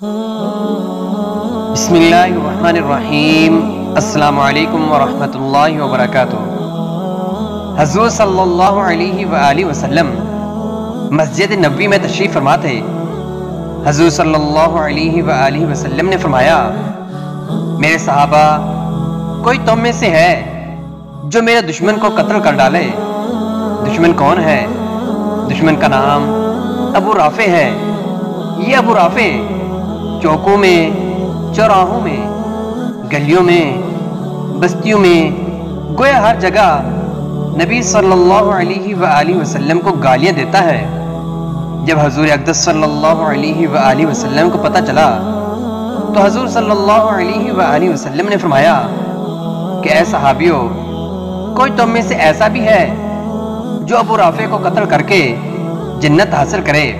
بسم اللہ الرحمن الرحیم۔ السلام علیکم ورحمۃ اللہ وبرکاتہ۔ حضور صلی اللہ علیہ وآلہ وسلم مسجد نبوی میں تشریف فرما تھے۔ حضور صلی اللہ علیہ وآلہ وسلم نے فرمایا، میرے صحابہ، کوئی تم میں سے ہے جو میرے دشمن کو قتل کر ڈالے؟ دشمن کون ہے؟ دشمن کا نام ابو رافع ہے۔ یہ ابو رافع چوکوں میں، چوراہوں میں، گلیوں میں، بستیوں میں، گویا ہر جگہ نبی صلی اللہ علیہ وآلہ وسلم کو گالیاں دیتا ہے۔ جب حضور اقدس صلی اللہ علیہ وآلہ وسلم کو پتہ چلا تو حضور صلی اللہ علیہ وآلہ وسلم نے فرمایا کہ اے صحابیوں، کوئی تم میں سے ایسا بھی ہے جو ابو رافع کو قتل کر کے جنت حاصل کرے؟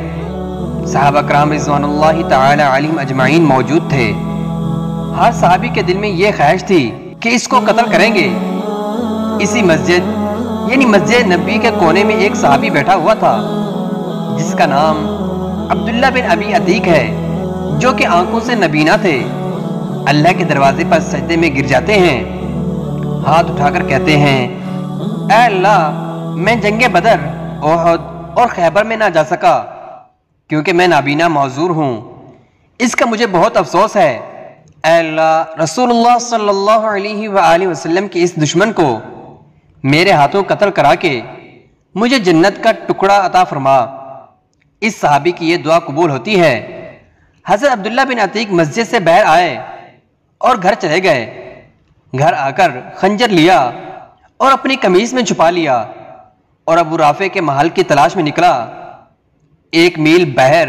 صحابہ کرام رضوان اللہ تعالی علیہم اجمعین موجود تھے۔ ہر صحابی کے دل میں یہ خواہش تھی کہ اس کو قتل کریں گے۔ اسی مسجد یعنی مسجد نبی کے کونے میں ایک صحابی بیٹھا ہوا تھا جس کا نام عبداللہ بن ابی عتیق ہے، جو کہ آنکھوں سے نبینا تھے۔ اللہ کے دروازے پر سجدے میں گر جاتے ہیں، ہاتھ اٹھا کر کہتے ہیں، اے اللہ، میں جنگ بدر، احد اور خیبر میں نہ جا سکا کیونکہ میں نابینا معذور ہوں۔ اس کا مجھے بہت افسوس ہے۔ اے اللہ، رسول اللہ صلی اللہ علیہ وآلہ وسلم کے اس دشمن کو میرے ہاتھوں قتل کرا کے مجھے جنت کا ٹکڑا عطا فرما۔ اس صحابی کی یہ دعا قبول ہوتی ہے۔ حضرت عبداللہ بن عتیق مسجد سے باہر آئے اور گھر چلے گئے۔ گھر آ کر خنجر لیا اور اپنی قمیص میں چھپا لیا اور ابو رافع کے محل کی تلاش میں نکلا۔ 1 میل باہر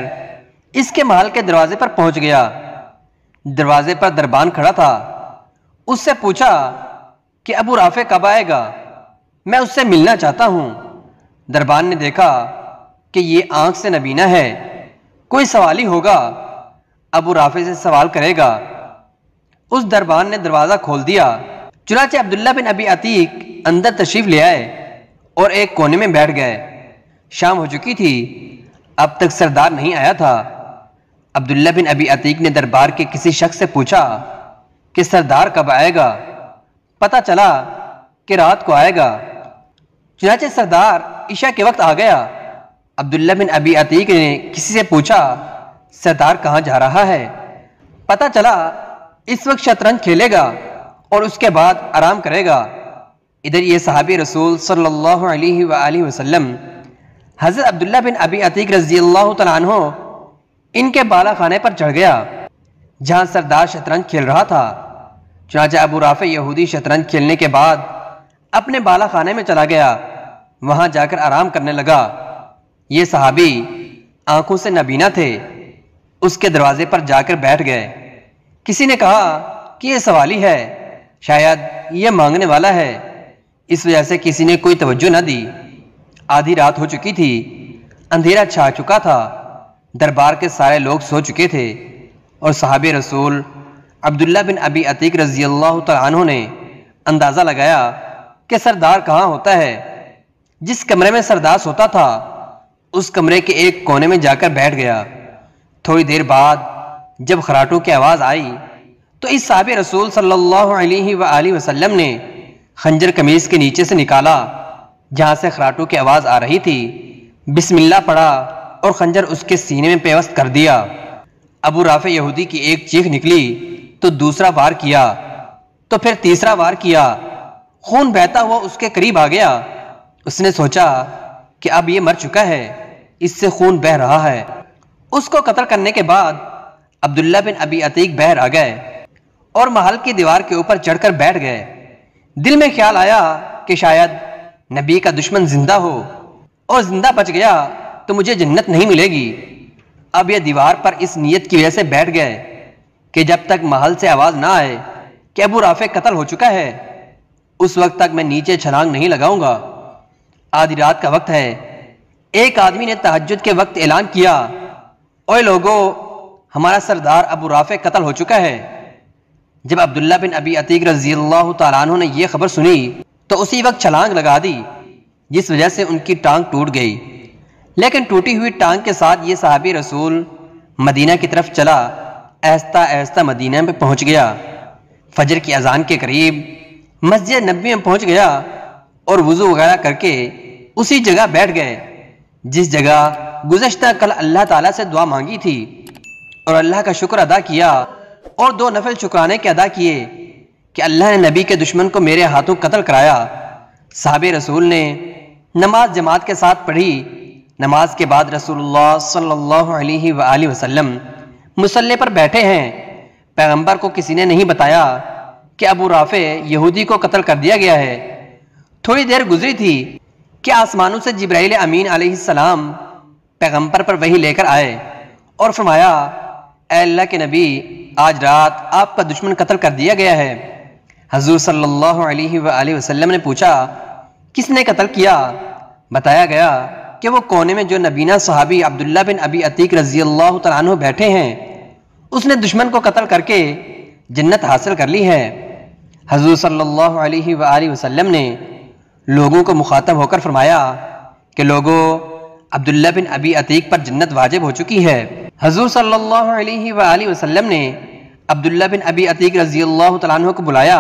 اس کے محل کے دروازے پر پہنچ گیا۔ دروازے پر دربان کھڑا تھا۔ اس سے پوچھا کہ ابو رافع کب آئے گا؟ میں اس سے ملنا چاہتا ہوں۔ دربان نے دیکھا کہ یہ آنکھ سے نبینا ہے، کوئی سوال ہی ہوگا، ابو رافع سے سوال کرے گا۔ اس دربان نے دروازہ کھول دیا۔ چنانچہ عبداللہ بن ابی عتیق اندر تشریف لے آئے اور ایک کونے میں بیٹھ گئے۔ شام ہو چکی تھی، اب تک سردار نہیں آیا تھا۔ عبداللہ بن ابی عتیق نے دربار کے کسی شخص سے پوچھا کہ سردار کب آئے گا؟ پتہ چلا کہ رات کو آئے گا۔ چنانچہ سردار عشاء کے وقت آ گیا۔ عبداللہ بن ابی عتیق نے کسی سے پوچھا، سردار کہاں جا رہا ہے؟ پتہ چلا اس وقت شطرنج کھیلے گا اور اس کے بعد آرام کرے گا۔ ادھر یہ صحابی رسول صلی اللہ علیہ وآلہ وسلم حضرت عبداللہ بن ابی عتیق رضی اللہ تعالیٰ عنہ ان کے بالا خانے پر چڑھ گیا جہاں سردار شطرنج کھیل رہا تھا۔ چنانچہ ابو رافع یہودی شطرنج کھیلنے کے بعد اپنے بالا خانے میں چلا گیا، وہاں جا کر آرام کرنے لگا۔ یہ صحابی آنکھوں سے نبینا تھے، اس کے دروازے پر جا کر بیٹھ گئے۔ کسی نے کہا کہ یہ سوالی ہے، شاید یہ مانگنے والا ہے، اس وجہ سے کسی نے کوئی توجہ نہ دی۔ آدھی رات ہو چکی تھی، اندھیرا چھا چکا تھا، دربار کے سارے لوگ سو چکے تھے اور صحابی رسول عبداللہ بن ابی عتیق رضی اللہ تعالیٰ عنہ نے اندازہ لگایا کہ سردار کہاں ہوتا ہے۔ جس کمرے میں سردار سوتا تھا اس کمرے کے ایک کونے میں جا کر بیٹھ گیا۔ تھوڑی دیر بعد جب خراٹوں کی آواز آئی تو اس صحابی رسول صلی اللہ علیہ وآلہ وسلم نے خنجر قمیص کے نیچے سے نکالا جہاں سے خراٹوں کی آواز آ رہی تھی، بسم اللہ پڑھا اور خنجر اس کے سینے میں پیوست کر دیا۔ ابو رافع یہودی کی ایک چیخ نکلی تو دوسرا وار کیا تو پھر تیسرا وار کیا۔ خون بہتا ہوا اس کے قریب آ گیا۔ اس نے سوچا کہ اب یہ مر چکا ہے، اس سے خون بہہ رہا ہے۔ اس کو قتل کرنے کے بعد عبداللہ بن ابی عتیق باہر آ گئے اور محل کی دیوار کے اوپر چڑھ کر بیٹھ گئے۔ دل میں خیال آیا کہ شاید نبی کا دشمن زندہ ہو اور زندہ بچ گیا تو مجھے جنت نہیں ملے گی۔ اب یہ دیوار پر اس نیت کی وجہ سے بیٹھ گئے کہ جب تک محل سے آواز نہ آئے کہ ابو رافع قتل ہو چکا ہے اس وقت تک میں نیچے چھلانگ نہیں لگاؤں گا۔ آدھی رات کا وقت ہے۔ ایک آدمی نے تہجد کے وقت اعلان کیا، اوے لوگو، ہمارا سردار ابو رافع قتل ہو چکا ہے۔ جب عبداللہ بن ابی عتیق رضی اللہ تعالیٰ عنہ نے یہ خبر سنی تو اسی وقت چھلانگ لگا دی، جس وجہ سے ان کی ٹانگ ٹوٹ گئی۔ لیکن ٹوٹی ہوئی ٹانگ کے ساتھ یہ صحابی رسول مدینہ کی طرف چلا آہستہ آہستہ مدینہ میں پہنچ گیا۔ فجر کی اذان کے قریب مسجد نبوی میں پہنچ گیا اور وضو وغیرہ کر کے اسی جگہ بیٹھ گئے جس جگہ گزشتہ کل اللہ تعالیٰ سے دعا مانگی تھی، اور اللہ کا شکر ادا کیا اور 2 نفل شکرانے کے ادا کیے کہ اللہ نے نبی کے دشمن کو میرے ہاتھوں قتل کرایا۔ صحابہ رسول نے نماز جماعت کے ساتھ پڑھی۔ نماز کے بعد رسول اللہ صلی اللہ علیہ وآلہ وسلم مصلی پر بیٹھے ہیں۔ پیغمبر کو کسی نے نہیں بتایا کہ ابو رافع یہودی کو قتل کر دیا گیا ہے۔ تھوڑی دیر گزری تھی کہ آسمانوں سے جبرائیل امین علیہ السلام پیغمبر پر وحی لے کر آئے اور فرمایا، اے اللہ کے نبی، آج رات آپ کا دشمن قتل کر دیا گیا ہے۔ حضور صلی اللہ علیہ وآلہ وسلم نے پوچھا، کس نے قتل کیا؟ بتایا گیا کہ وہ کونے میں جو نبینا صحابی عبداللہ بن ابی عتیق رضی اللہ تعالیٰ عنہ بیٹھے ہیں، اس نے دشمن کو قتل کر کے جنت حاصل کر لی ہے۔ حضور صلی اللہ علیہ وآلہ وسلم نے لوگوں کو مخاطب ہو کر فرمایا کہ لوگوں، عبداللہ بن ابی عتیق پر جنت واجب ہو چکی ہے۔ حضور صلی اللہ علیہ وآلہ وسلم نے عبداللہ بن ابی عتیق رضی اللہ تعالیٰ عنہ کو بلایا۔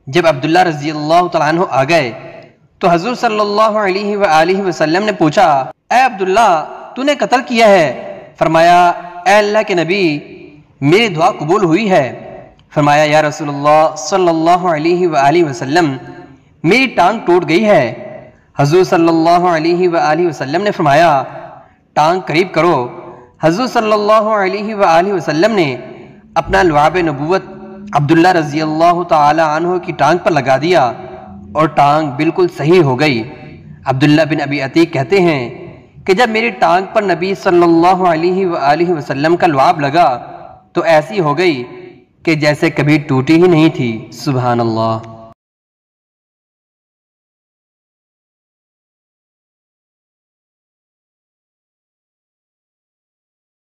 جب عبداللہ رضی اللہ تعالیٰ عنہ آ گئے تو حضور صلی اللہ علیہ وآلہ وسلم نے پوچھا، اے عبداللہ، تو نے قتل کیا ہے؟ فرمایا، اے اللہ کے نبی، میری دعا قبول ہوئی ہے۔ فرمایا، یا رسول اللہ صلی اللہ علیہ وآلہ وسلم، میری ٹانگ ٹوٹ گئی ہے۔ حضور صلی اللہ علیہ وآلہ وسلم نے فرمایا، ٹانگ قریب کرو۔ حضور صلی اللہ علیہ وآلہ وسلم نے اپنا لعاب نبوت عبداللہ رضی اللہ تعالی عنہ کی ٹانگ پر لگا دیا اور ٹانگ بالکل صحیح ہو گئی۔ عبداللہ بن ابی عتیق کہتے ہیں کہ جب میری ٹانگ پر نبی صلی اللہ علیہ وآلہ وسلم کا لعاب لگا تو ایسی ہو گئی کہ جیسے کبھی ٹوٹی ہی نہیں تھی۔ سبحان اللہ۔